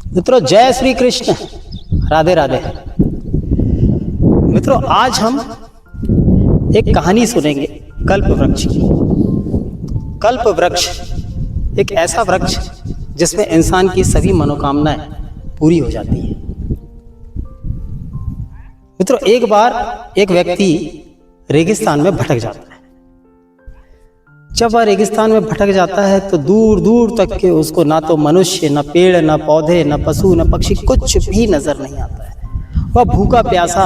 मित्रों जय श्री कृष्ण, राधे राधे। मित्रों आज हम एक कहानी सुनेंगे कल्प वृक्ष की। कल्प वृक्ष एक ऐसा वृक्ष जिसमें इंसान की सभी मनोकामनाएं पूरी हो जाती हैं। मित्रों एक बार एक व्यक्ति रेगिस्तान में भटक जाता है। जब वह रेगिस्तान में भटक जाता है तो दूर दूर तक के उसको ना तो मनुष्य, ना पेड़, ना पौधे, ना पशु, ना पक्षी कुछ भी नजर नहीं आता है। वह भूखा प्यासा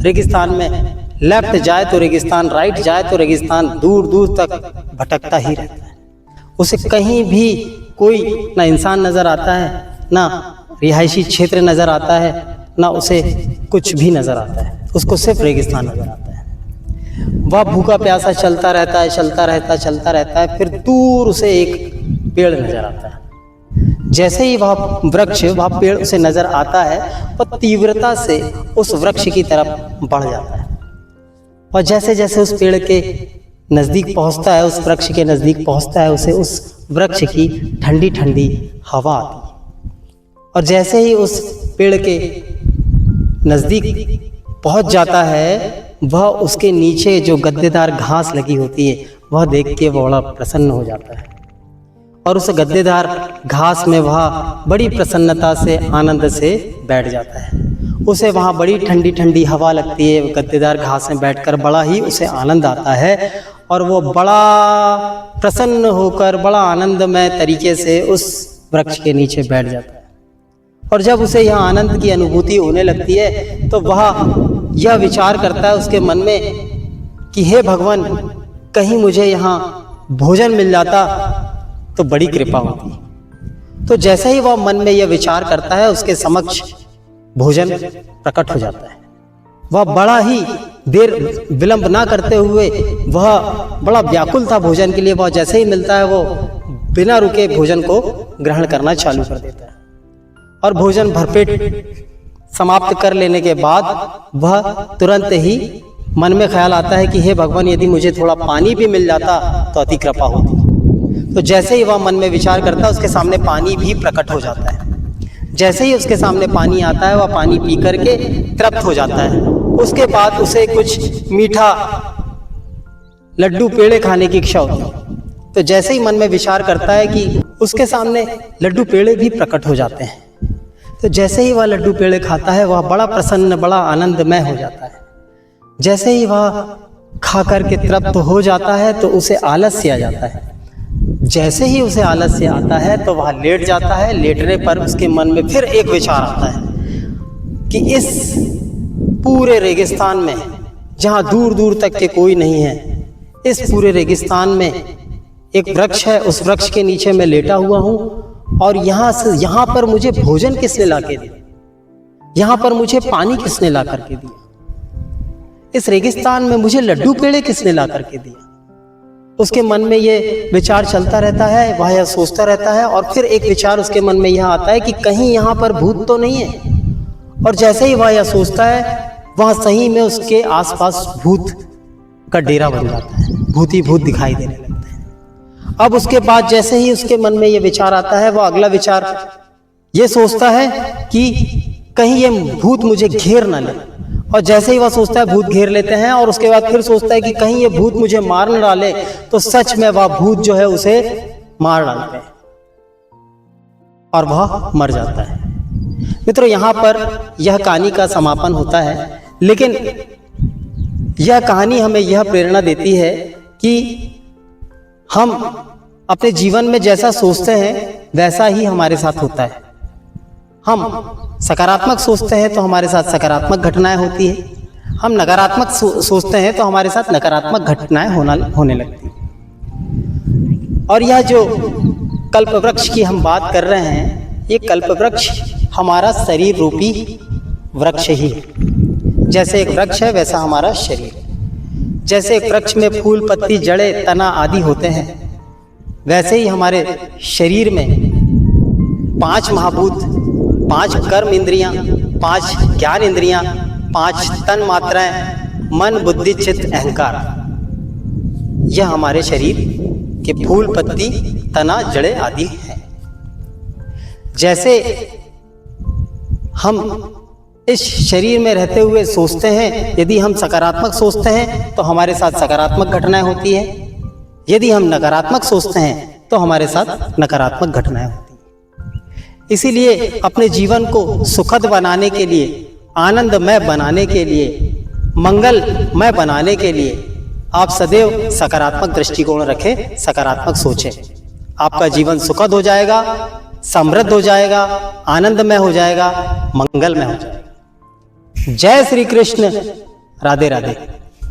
रेगिस्तान में लेफ्ट जाए तो रेगिस्तान, राइट जाए तो रेगिस्तान, दूर दूर तक भटकता ही रहता है। उसे कहीं भी कोई ना इंसान नजर आता है, ना रिहायशी क्षेत्र नजर आता है, ना उसे कुछ भी नजर आता है। उसको सिर्फ रेगिस्तान नजर आता है। वह भूखा प्यासा चलता रहता है। फिर दूर उसे एक पेड़ नजर आता है। जैसे ही वह पेड़ उसे नजर आता है, वह तीव्रता से उस वृक्ष की तरफ बढ़ जाता है। और जैसे जैसे उस पेड़ के नजदीक पहुंचता है, उस वृक्ष के नजदीक पहुंचता है, उसे उस वृक्ष की ठंडी ठंडी हवा आती है। और जैसे ही उस पेड़ के नजदीक पहुंच जाता है, वह उसके नीचे जो गद्देदार घास लगी होती है वह देख के वह बड़ा प्रसन्न हो जाता है। और उस गद्देदार घास में वह बड़ी प्रसन्नता से, आनंद से बैठ जाता है। उसे वहाँ बड़ी ठंडी ठंडी हवा लगती है। गद्देदार घास में बैठकर बड़ा ही उसे आनंद आता है और वो बड़ा प्रसन्न होकर बड़ा आनंदमय तरीके से उस वृक्ष के नीचे बैठ जाता है। और जब उसे यह आनंद की अनुभूति होने लगती है तो वह यह विचार करता है उसके मन में कि हे भगवान, कहीं मुझे यहाँ भोजन मिल जाता तो बड़ी कृपा होती। तो जैसे ही वह मन में यह विचार करता है, उसके समक्ष भोजन प्रकट हो जाता है। वह बड़ा ही देर विलंब ना करते हुए वह बड़ा व्याकुल था भोजन के लिए। वह जैसे ही मिलता है वो बिना रुके भोजन को ग्रहण करना चालू कर देता है। और भोजन भरपेट समाप्त कर लेने के बाद वह तुरंत ही मन में ख्याल आता है कि हे भगवान, यदि मुझे थोड़ा पानी भी मिल जाता तो अति कृपा होती। तो जैसे ही वह मन में विचार करता है, उसके सामने पानी भी प्रकट हो जाता है। जैसे ही उसके सामने पानी आता है, वह पानी पी करके तृप्त हो जाता है। उसके बाद उसे कुछ मीठा लड्डू पेड़े खाने की इच्छा होती है। तो जैसे ही मन में विचार करता है कि उसके सामने लड्डू पेड़े भी प्रकट हो जाते हैं। तो जैसे ही वह लड्डू पेड़े खाता है, वह बड़ा प्रसन्न, बड़ा आनंदमय हो जाता है। जैसे ही वह खा करके तृप्त हो जाता है तो उसे आलस्य आ जाता है। जैसे ही उसे आलस्य आता है तो वह लेट जाता है। लेटने पर उसके मन में फिर एक विचार आता है कि इस पूरे रेगिस्तान में, जहाँ दूर दूर तक के कोई नहीं है, इस पूरे रेगिस्तान में एक वृक्ष है। उस वृक्ष के नीचे मैं लेटा हुआ हूँ और यहाँ पर मुझे भोजन किसने ला के दिया, यहाँ पर मुझे पानी किसने ला करके दिया, इस रेगिस्तान में मुझे लड्डू पेड़े किसने ला करके दिया। उसके मन में ये विचार चलता रहता है, वह यह सोचता रहता है। और फिर एक विचार उसके मन में यह आता है कि कहीं यहाँ पर भूत तो नहीं है। और जैसे ही वह यह सोचता है, वहाँ सही में उसके आसपास भूत का डेरा बन जाता है। भूत ही भूत दिखाई देने लगता है। अब उसके बाद जैसे ही उसके मन में ये विचार आता है, वह अगला विचार ये सोचता है कि कहीं ये भूत मुझे घेर ना ले। और जैसे ही वह सोचता है भूत घेर लेते हैं, और उसके बाद फिर सोचता है कि कहीं ये भूत मुझे मार न डाले, तो सच में वह भूत जो है उसे मार डालते हैं और वह मर जाता है। मित्रों यहाँ पर यह कहानी का समापन होता है। लेकिन यह कहानी हमें यह प्रेरणा देती है कि हम अपने जीवन में जैसा सोचते हैं वैसा ही हमारे साथ होता है। हम सकारात्मक सोचते हैं तो हमारे साथ सकारात्मक घटनाएं होती है। हम नकारात्मक सोचते हैं तो हमारे साथ नकारात्मक घटनाएं होने लगती हैं। और यह जो कल्प वृक्ष की हम बात कर रहे हैं, ये कल्प वृक्ष हमारा शरीर रूपी वृक्ष ही है। जैसे एक वृक्ष है वैसा हमारा शरीर। जैसे एक वृक्ष में फूल, पत्ती, जड़ें, तना आदि होते हैं, वैसे ही हमारे शरीर में 5 महाभूत, 5 कर्म इंद्रियां, 5 ज्ञान इंद्रियां, 5 तन मात्राएं, मन, बुद्धि, चित्त, अहंकार, यह हमारे शरीर के फूल, पत्ती, तना, जड़ें आदि हैं। जैसे हम इस शरीर में रहते हुए सोचते हैं, यदि हम सकारात्मक सोचते हैं तो हमारे साथ सकारात्मक घटनाएं होती है, यदि हम नकारात्मक सोचते हैं तो हमारे साथ नकारात्मक घटनाएं होती हैं। इसीलिए अपने जीवन को सुखद बनाने के लिए, आनंदमय बनाने के लिए, मंगलमय बनाने के लिए आप सदैव सकारात्मक दृष्टिकोण रखें, सकारात्मक सोचें। आपका जीवन सुखद हो जाएगा, समृद्ध हो जाएगा, आनंदमय हो जाएगा, मंगलमय हो जाएगा। जय श्री कृष्ण। राधे राधे।